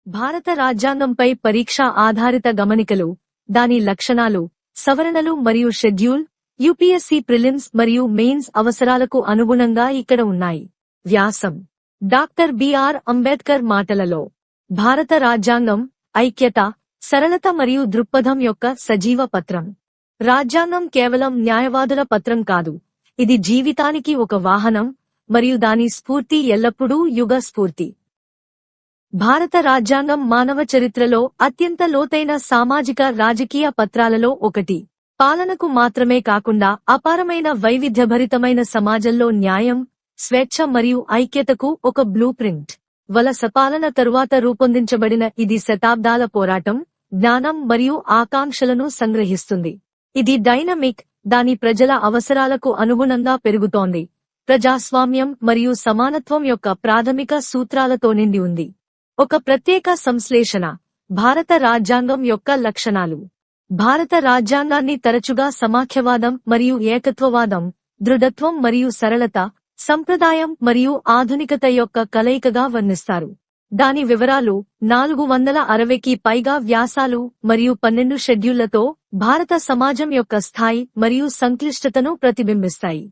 భారత రాజ్యాంగంపై పరీక్ష ఆధారిత గమనికలు, దాని లక్షణాలు, సవరణలు మరియు షెడ్యూల్, యూపీఎస్సీ ప్రిలిమ్స్ మరియు మెయిన్స్ అవసరాలకు అనుగుణంగా ఇక్కడ ఉన్నాయి. వ్యాసం: డాక్టర్ బిఆర్ అంబేద్కర్ మాటలలో. భారత రాజ్యాంగం ఐక్యత, సరళత మరియు దృక్పథం యొక్క సజీవ పత్రం. రాజ్యాంగం కేవలం న్యాయవాదుల పత్రం కాదు, ఇది జీవితానికి ఒక వాహనం, మరియు దాని స్ఫూర్తి ఎల్లప్పుడూ యుగ స్ఫూర్తి. భారత రాజ్యాంగం మానవ చరిత్రలో అత్యంత లోతైన సామాజిక రాజకీయ పత్రాలలో ఒకటి. పాలనకు మాత్రమే కాకుండా అపారమైన వైవిధ్యభరితమైన సమాజంలో న్యాయం, స్వేచ్ఛ మరియు ఐక్యతకు ఒక బ్లూ ప్రింట్. వలస పాలన తరువాత రూపొందించబడిన ఇది శతాబ్దాల పోరాటం, జ్ఞానం మరియు ఆకాంక్షలను సంగ్రహిస్తుంది. ఇది డైనమిక్, దాని ప్రజల అవసరాలకు అనుగుణంగా పెరుగుతోంది, ప్రజాస్వామ్యం మరియు సమానత్వం యొక్క ప్రాథమిక సూత్రాలతో నిండి ఉంది. ఒక ప్రత్యేక సంశ్లేషణ: భారత రాజ్యాంగం యొక్క లక్షణాలు. భారత రాజ్యాంగాన్ని తరచుగా సమాఖ్యవాదం మరియు ఏకత్వవాదం, దృఢత్వం మరియు సరళత, సంప్రదాయం మరియు ఆధునికత యొక్క కలయికగా వర్ణిస్తారు. దాని వివరాలు 460కి పైగా వ్యాసాలు మరియు 12 షెడ్యూళ్లతో భారత సమాజం యొక్క స్థాయి మరియు సంక్లిష్టతను ప్రతిబింబిస్తాయి.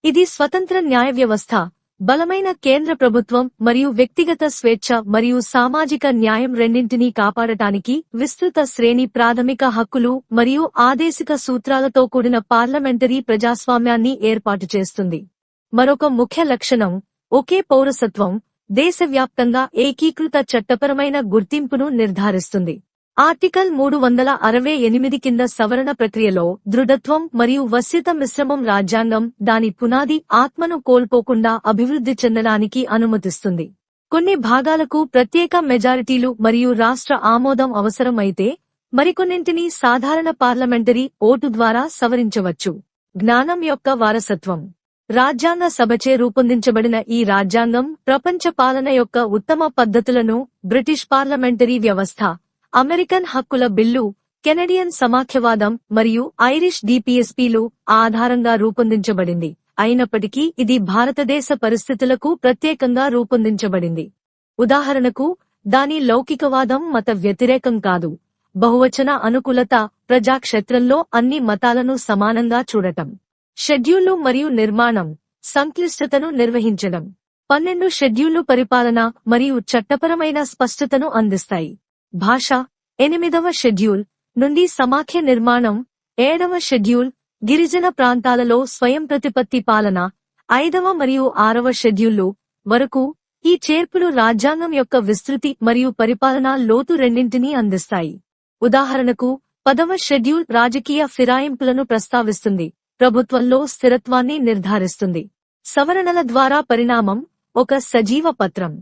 ఇది స్వతంత్ర న్యాయ వ్యవస్థ, బలమైన కేంద్ర ప్రభుత్వం మరియు వ్యక్తిగత స్వేచ్ఛ మరియు సామాజిక న్యాయం రెండింటినీ కాపాడటానికి విస్తృత శ్రేణి ప్రాథమిక హక్కులు మరియు ఆదేశిక సూత్రాలతో కూడిన పార్లమెంటరీ ప్రజాస్వామ్యాన్ని ఏర్పాటు చేస్తుంది. మరొక ముఖ్య లక్షణం ఒకే పౌరసత్వం, దేశవ్యాప్తంగా ఏకీకృత చట్టపరమైన గుర్తింపును నిర్ధారిస్తుంది. ఆర్టికల్ 368 కింద సవరణ ప్రక్రియలో దృఢత్వం మరియు వశ్యత మిశ్రమం రాజ్యాంగం దాని పునాది ఆత్మను కోల్పోకుండా అభివృద్ధి చెందడానికి అనుమతిస్తుంది. కొన్ని భాగాలకు ప్రత్యేక మెజారిటీలు మరియు రాష్ట్ర ఆమోదం అవసరం అయితే, మరికొన్నింటిని సాధారణ పార్లమెంటరీ ఓటు ద్వారా సవరించవచ్చు. జ్ఞానం యొక్క వారసత్వం. రాజ్యాంగ సభచే రూపొందించబడిన ఈ రాజ్యాంగం ప్రపంచ పాలన యొక్క ఉత్తమ పద్ధతులను, బ్రిటిష్ పార్లమెంటరీ వ్యవస్థ, అమెరికన్ హక్కుల బిల్లు, కెనడియన్ సమాఖ్యవాదం మరియు ఐరిష్ డిపిఎస్పీలు ఆధారంగా రూపొందించబడింది. అయినప్పటికీ ఇది భారతదేశ పరిస్థితులకు ప్రత్యేకంగా రూపొందించబడింది. ఉదాహరణకు, దాని లౌకికవాదం మత వ్యతిరేకం కాదు, బహువచన అనుకూలత, ప్రజాక్షేత్రంలో అన్ని మతాలను సమానంగా చూడటం. షెడ్యూళ్లు మరియు నిర్మాణం, సంక్లిష్టతను నిర్వహించడం. 12 షెడ్యూళ్లు పరిపాలన మరియు చట్టపరమైన స్పష్టతను అందిస్తాయి. భాష 8వ షెడ్యూల్ నుండి సమాఖ్య నిర్మాణం, 7వ షెడ్యూల్ గిరిజన ప్రాంతాలలో స్వయం ప్రతిపత్తి పాలన, 5వ మరియు 6వ షెడ్యూళ్లు వరకు. ఈ చేర్పులు రాజ్యాంగం యొక్క విస్తృతి మరియు పరిపాలనా లోతు రెండింటినీ అందిస్తాయి. ఉదాహరణకు, 10వ షెడ్యూల్ రాజకీయ ఫిరాయింపులను ప్రస్తావిస్తుంది, ప్రభుత్వంలో స్థిరత్వాన్ని నిర్ధారిస్తుంది. సవరణల ద్వారా పరిణామం. ఒక సజీవ పత్రం.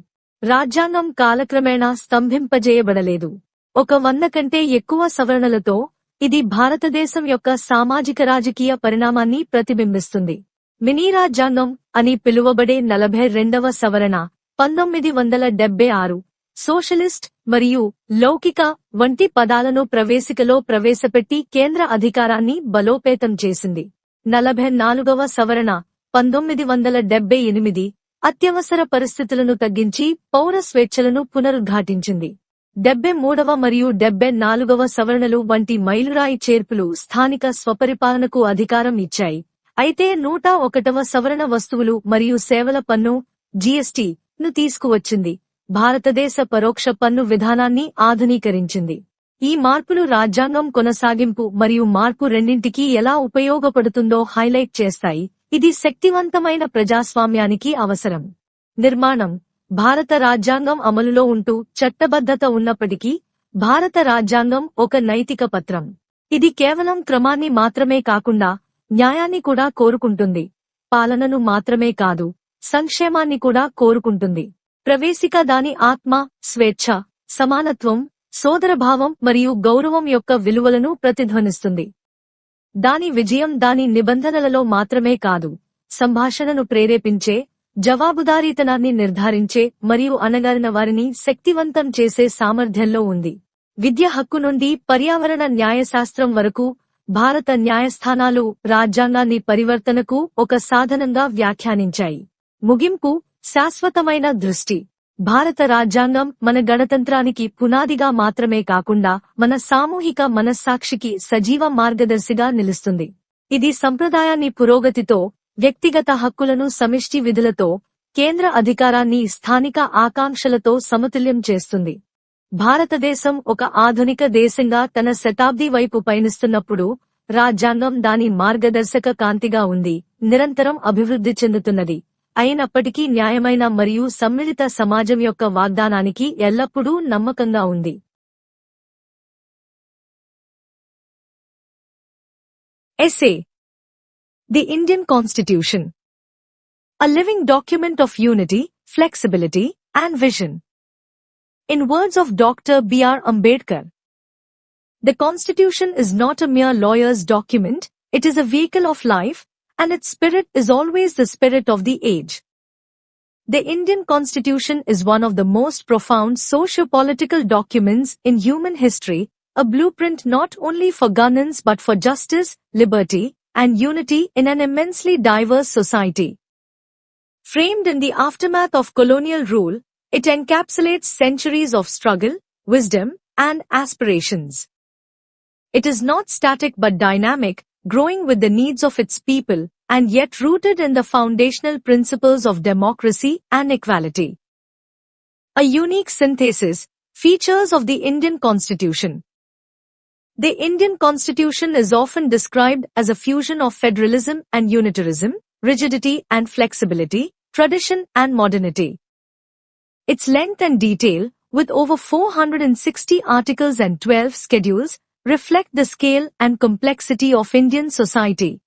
రాజ్యాంగం కాలక్రమేణా స్తంభింపజేయబడలేదు. 100 కంటే ఎక్కువ సవరణలతో ఇది భారతదేశం యొక్క సామాజిక రాజకీయ పరిణామాన్ని ప్రతిబింబిస్తుంది. మినీ రాజ్యాంగం అని పిలువబడే 42వ సవరణ 1976 సోషలిస్ట్ మరియు లౌకిక వంటి పదాలను ప్రవేశికలో ప్రవేశపెట్టి కేంద్ర అధికారాన్ని బలోపేతం చేసింది. 44వ సవరణ 1978 అత్యవసర పరిస్థితులను తగ్గించి పౌర స్వేచ్ఛలను పునరుద్ఘాటించింది. 73వ మరియు 74వ సవరణలు వంటి మైలురాయి చేర్పులు స్థానిక స్వపరిపాలనకు అధికారం ఇచ్చాయి. అయితే 101వ సవరణ వస్తువులు మరియు సేవల పన్ను జీఎస్టీ ను తీసుకువచ్చింది, భారతదేశ పరోక్ష పన్ను విధానాన్ని ఆధునీకరించింది. ఈ మార్పులు రాజ్యాంగం కొనసాగింపు మరియు మార్పు రెండింటికీ ఎలా ఉపయోగపడుతుందో హైలైట్ చేస్తాయి. ఇది శక్తివంతమైన ప్రజాస్వామ్యానికి అవసరం. నిర్మాణం. భారత రాజ్యాంగం అమలులో ఉంటూ చట్టబద్ధత ఉన్నప్పటికీ, భారత రాజ్యాంగం ఒక నైతిక పత్రం. ఇది కేవలం క్రమాన్ని మాత్రమే కాకుండా న్యాయాన్ని కూడా కోరుకుంటుంది. పాలనను మాత్రమే కాదు, సంక్షేమాన్ని కూడా కోరుకుంటుంది. ప్రవేశిక దాని ఆత్మ, స్వేచ్ఛ, సమానత్వం, సోదరభావం మరియు గౌరవం యొక్క విలువలను ప్రతిధ్వనిస్తుంది. దాని విజయం దాని నిబంధనలలో మాత్రమే కాదు, సంభాషణను ప్రేరేపించే, జవాబుదారీతనాన్ని నిర్ధారించే మరియు అణగారిన వారిని శక్తివంతం చేసే సామర్థ్యంలో ఉంది. విద్య హక్కు నుండి పర్యావరణ న్యాయశాస్త్రం వరకు భారత న్యాయస్థానాలు రాజ్యాంగాన్ని పరివర్తనకు ఒక సాధనంగా వ్యాఖ్యానించాయి. ముగింపు. శాశ్వతమైన దృష్టి. భారత రాజ్యాంగం మన గణతంత్రానికి పునాదిగా మాత్రమే కాకుండా మన సామూహిక మనస్సాక్షికి సజీవ మార్గదర్శిగా నిలుస్తుంది. ఇది సంప్రదాయాన్ని పురోగతితో, వ్యక్తిగత హక్కులను సమిష్టి విధులతో, కేంద్ర అధికారాన్ని స్థానిక ఆకాంక్షలతో సమతుల్యం చేస్తుంది. భారతదేశం ఒక ఆధునిక దేశంగా తన శతాబ్ది వైపు పయనిస్తున్నప్పుడు రాజ్యాంగం దాని మార్గదర్శక కాంతిగా ఉంది, నిరంతరం అభివృద్ధి చెందుతున్నది. అయినప్పటికీ న్యాయమైన మరియు సమ్మిళిత సమాజం యొక్క వాగ్దానానికి ఎల్లప్పుడూ నమ్మకంగా ఉంది. Essay: The Indian Constitution. A living document of unity, flexibility, and vision. In words of Dr. B.R. Ambedkar, the Constitution is not a mere lawyer's document, it is a vehicle of life, and its spirit is always the spirit of the age. The Indian Constitution is one of the most profound socio-political documents in human history, a blueprint not only for governance but for justice, liberty, and unity in an immensely diverse society. Framed in the aftermath of colonial rule, it encapsulates centuries of struggle, wisdom, and aspirations. It is not static but dynamic, growing with the needs of its people, and yet rooted in the foundational principles of democracy and equality. A unique synthesis, features of the Indian Constitution. The Indian Constitution is often described as a fusion of federalism and unitarism, rigidity and flexibility, tradition and modernity. Its length and detail, with over 460 articles and 12 schedules, reflect the scale and complexity of Indian society.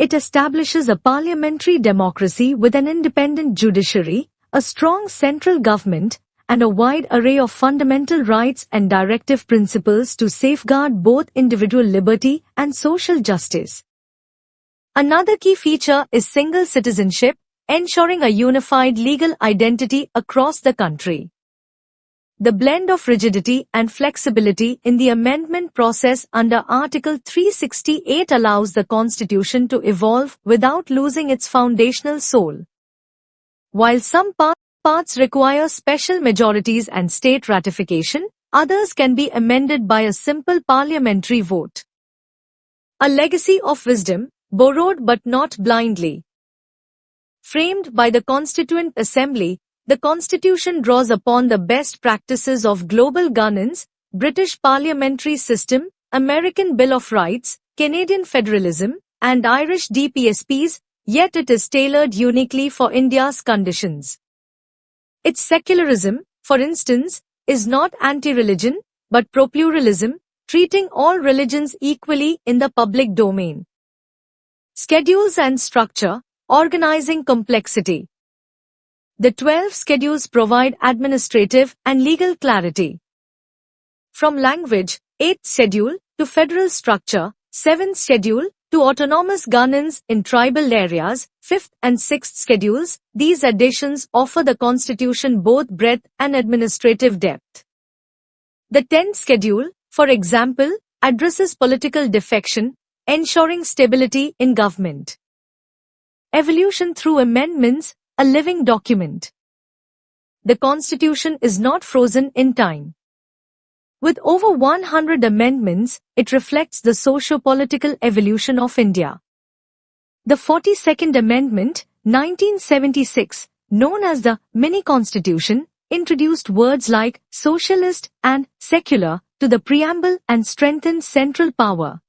It establishes a parliamentary democracy with an independent judiciary, a strong central government, and a wide array of fundamental rights and directive principles to safeguard both individual liberty and social justice. Another key feature is single citizenship, ensuring a unified legal identity across the country. The blend of rigidity and flexibility in the amendment process under Article 368 allows the Constitution to evolve without losing its foundational soul. While some parts require special majorities and state ratification, others can be amended by a simple parliamentary vote. A legacy of wisdom, borrowed but not blindly. Framed by the Constituent Assembly, the Constitution draws upon the best practices of global governance, British parliamentary system, American Bill of Rights, Canadian federalism, and Irish DPSPs, yet it is tailored uniquely for India's conditions. Its secularism, for instance, is not anti-religion, but pro-pluralism, treating all religions equally in the public domain. Schedules and structure, organizing complexity. The 12 schedules provide administrative and legal clarity. From language, 8th schedule, to federal structure, 7th schedule, to autonomous governance in tribal areas, 5th and 6th schedules, these additions offer the Constitution both breadth and administrative depth. The 10th schedule, for example, addresses political defection, ensuring stability in government. Evolution through amendments, a living document. The Constitution is not frozen in time. With over 100 amendments, it reflects the socio-political evolution of India. The 42nd Amendment, 1976, known as the Mini-Constitution, introduced words like socialist and secular to the preamble and strengthened central power.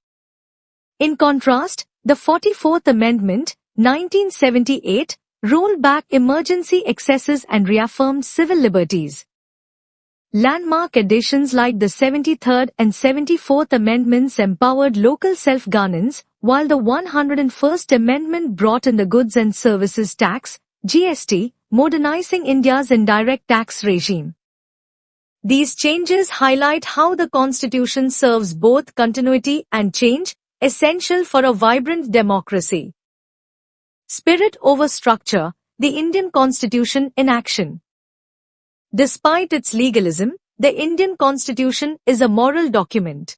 In contrast, the 44th Amendment, 1978, rolled back emergency excesses and reaffirmed civil liberties. Landmark additions like the 73rd and 74th Amendments empowered local self-governance, while the 101st Amendment brought in the Goods and Services Tax, GST, modernizing India's indirect tax regime. These changes highlight how the Constitution serves both continuity and change, essential for a vibrant democracy. Spirit over structure, the Indian Constitution in action. Despite its legalism, the Indian Constitution is a moral document.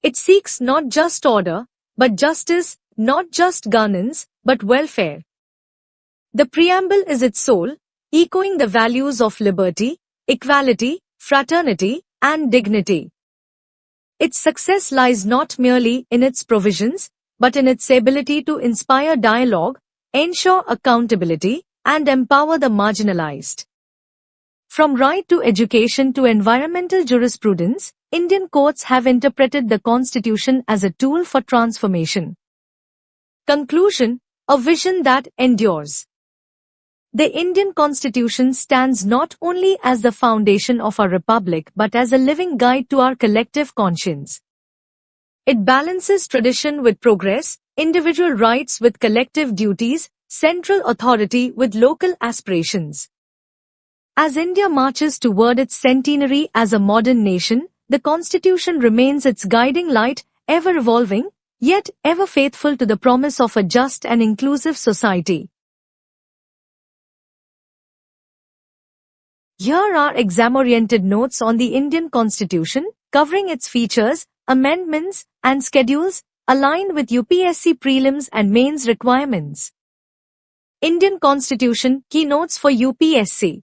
It seeks not just order, but justice, not just governance, but welfare. The preamble is its soul, echoing the values of liberty, equality, fraternity, and dignity. Its success lies not merely in its provisions, but in its ability to inspire dialogue, ensure accountability, and empower the marginalized. From right to education to environmental jurisprudence, Indian courts have interpreted the Constitution as a tool for transformation. Conclusion: a vision that endures. The Indian Constitution stands not only as the foundation of our republic but as a living guide to our collective conscience. It balances tradition with progress, individual rights with collective duties, central authority with local aspirations. As India marches toward its centenary as a modern nation, the Constitution remains its guiding light, ever evolving, yet ever faithful to the promise of a just and inclusive society. Here are exam-oriented notes on the Indian Constitution, covering its features, amendments, and schedules, aligned with UPSC Prelims and Mains requirements. Indian Constitution, Keynotes for UPSC.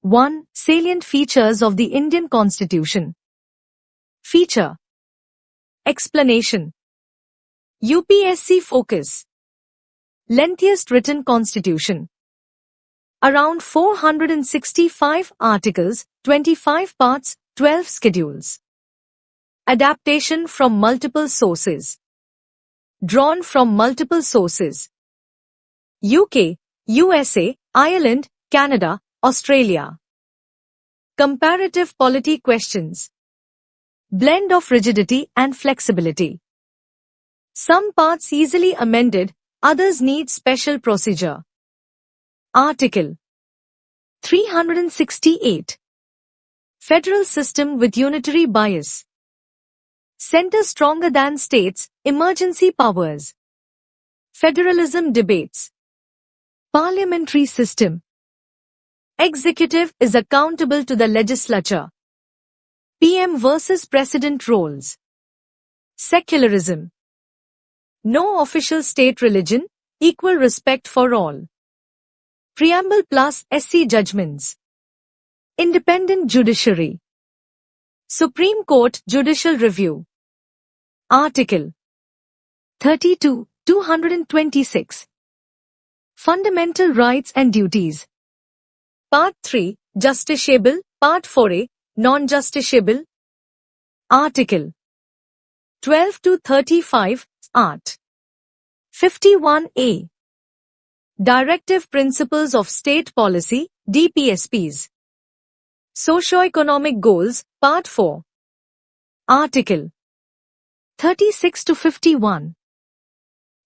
1. Salient features of the Indian Constitution. Feature. Explanation. UPSC focus. Lengthiest written constitution. Around 465 articles, 25 parts, 12 schedules. Adaptation from multiple sources. Drawn from multiple sources. UK, USA, Ireland, Canada, Australia. Comparative polity questions. Blend of rigidity and flexibility. Some parts easily amended, others need special procedure. Article 368. Federal system with unitary bias. Center stronger than states, emergency powers. Federalism debates. Parliamentary system. Executive is accountable to the legislature. PM versus President roles. Secularism. No official state religion, equal respect for all. Preamble plus SC judgments. Independent judiciary. Supreme Court judicial review. Article 32, 226. Fundamental rights and duties. Part 3, Justiciable, Part 4A, Non-Justiciable. Article 12 to 35, Art. 51A. Directive Principles of State Policy, DPSPs. Socio-Economic Goals, Part 4. Article 36 to 51.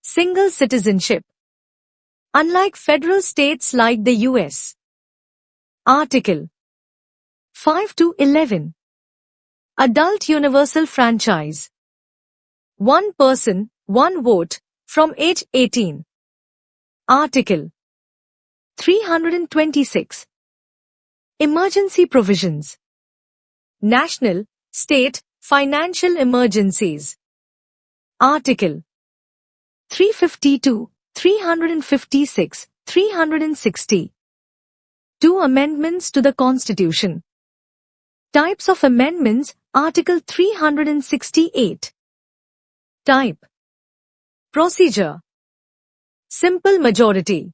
Single citizenship. Unlike federal states like the US. Article 5 to 11. Adult universal franchise. One person, one vote, from age 18. Article 326. Emergency provisions. National, state, financial emergencies. Article 352, 356, 360. 2 amendments to the Constitution. Types of amendments, Article 368. Type. Procedure. Simple majority.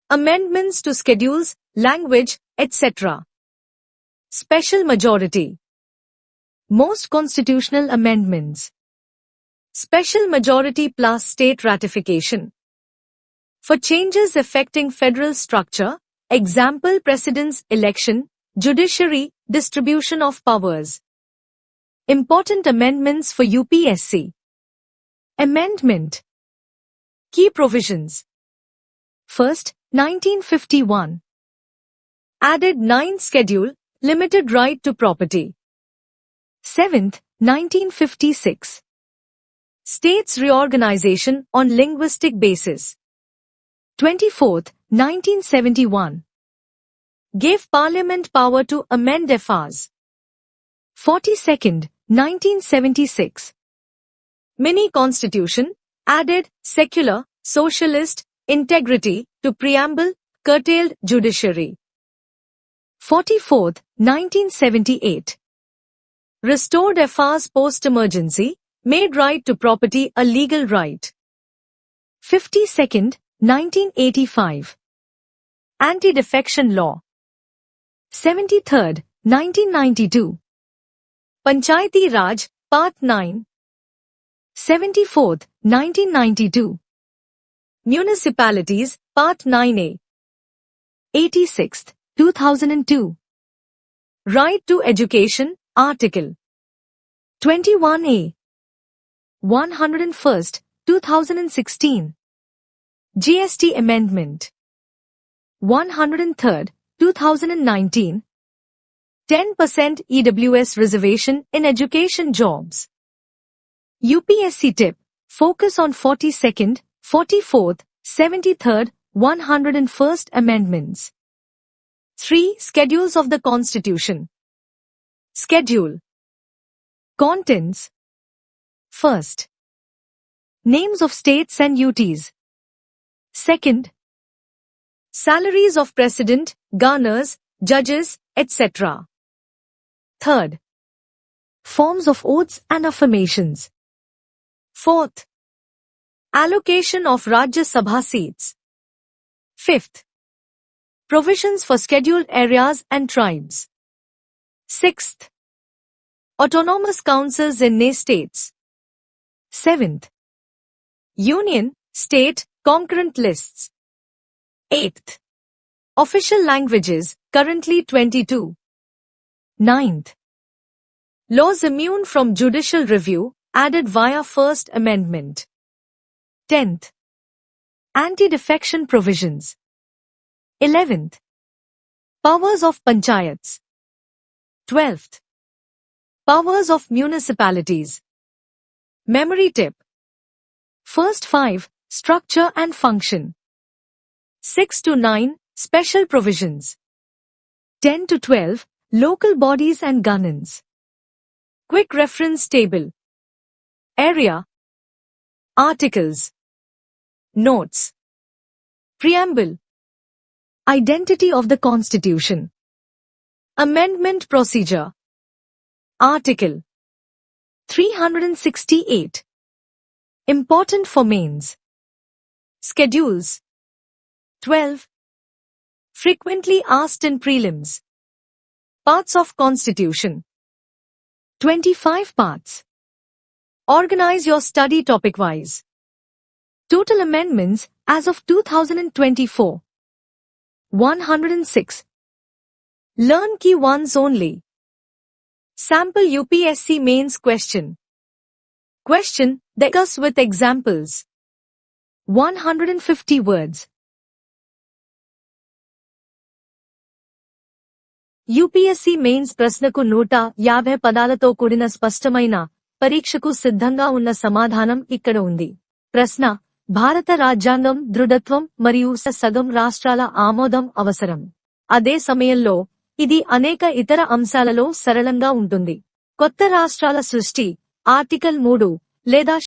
Amendments to schedules, language, etc. Special majority. Most constitutional amendments. Special majority plus state ratification. For changes affecting federal structure, example president's election, judiciary, distribution of powers. Important amendments for UPSC. Amendment. Key provisions. First, 1951. Added 9th schedule, limited right to property. 7th, 1956. States reorganization on linguistic basis. 24th, 1971. Gave Parliament power to amend FRs. 42nd, 1976. Mini Constitution, added secular, socialist, integrity to preamble, curtailed judiciary. 44th, 1978. Restored FR's post-emergency, made right to property a legal right. 52nd, 1985. Anti-defection law. 73rd, 1992. Panchayati Raj, Part 9. 74th, 1992. Municipalities, Part 9A. 86th, 2002. Right to Education, Article 21A. 101st, 2016. GST Amendment. 103rd, 2019. 10% EWS reservation in education jobs. UPSC tip. Focus on 42nd, 44th, 73rd, 101st Amendments. 3. Schedules of the Constitution. Schedule. Contents. First. Names of states and UTs. Second. Salaries of President, Governors, Judges, etc. Third. Forms of oaths and affirmations. Fourth. Allocation of Rajya Sabha seats. Fifth. Provisions for scheduled areas and tribes. Sixth. Autonomous councils in NE states. Seventh. Union, state, concurrent lists. Eighth. Official languages, currently 22. Ninth. Laws immune from judicial review, added via First Amendment. 10th. Anti-defection provisions. 11th. Powers of panchayats. 12th. Powers of municipalities. Memory tip. First 5, structure and function. 6 to 9, special provisions. 10 to 12, local bodies and governance. Quick reference table. Area. Articles. Notes. Preamble. Identity of the Constitution. Amendment procedure. Article 368. Important for mains. Schedules. 12. Frequently asked in prelims. Parts of Constitution. 25 parts. Organize your study topic-wise. Total amendments as of 2024. 106. Learn key ones only. Sample UPSC Mains question. Question, discuss with examples. 150 words. UPSC mains ప్రశ్నకు 150 పదాలతో కూడిన స్పష్టమైన పరీక్షకు సిద్ధంగా ఉన్న సమాధానం ఇక్కడ ఉంది. ప్రశ్న: భారత రాజ్యాంగం దృఢత్వం మరియు సగం రాష్ట్రాల ఆమోదం అవసరం. అదే సమయంలో ఇది అనేక ఇతర అంశాలలో సరళంగా ఉంటుంది. కొత్త రాష్ట్రాల సృష్టి, ఆర్టికల్ 3 లేదా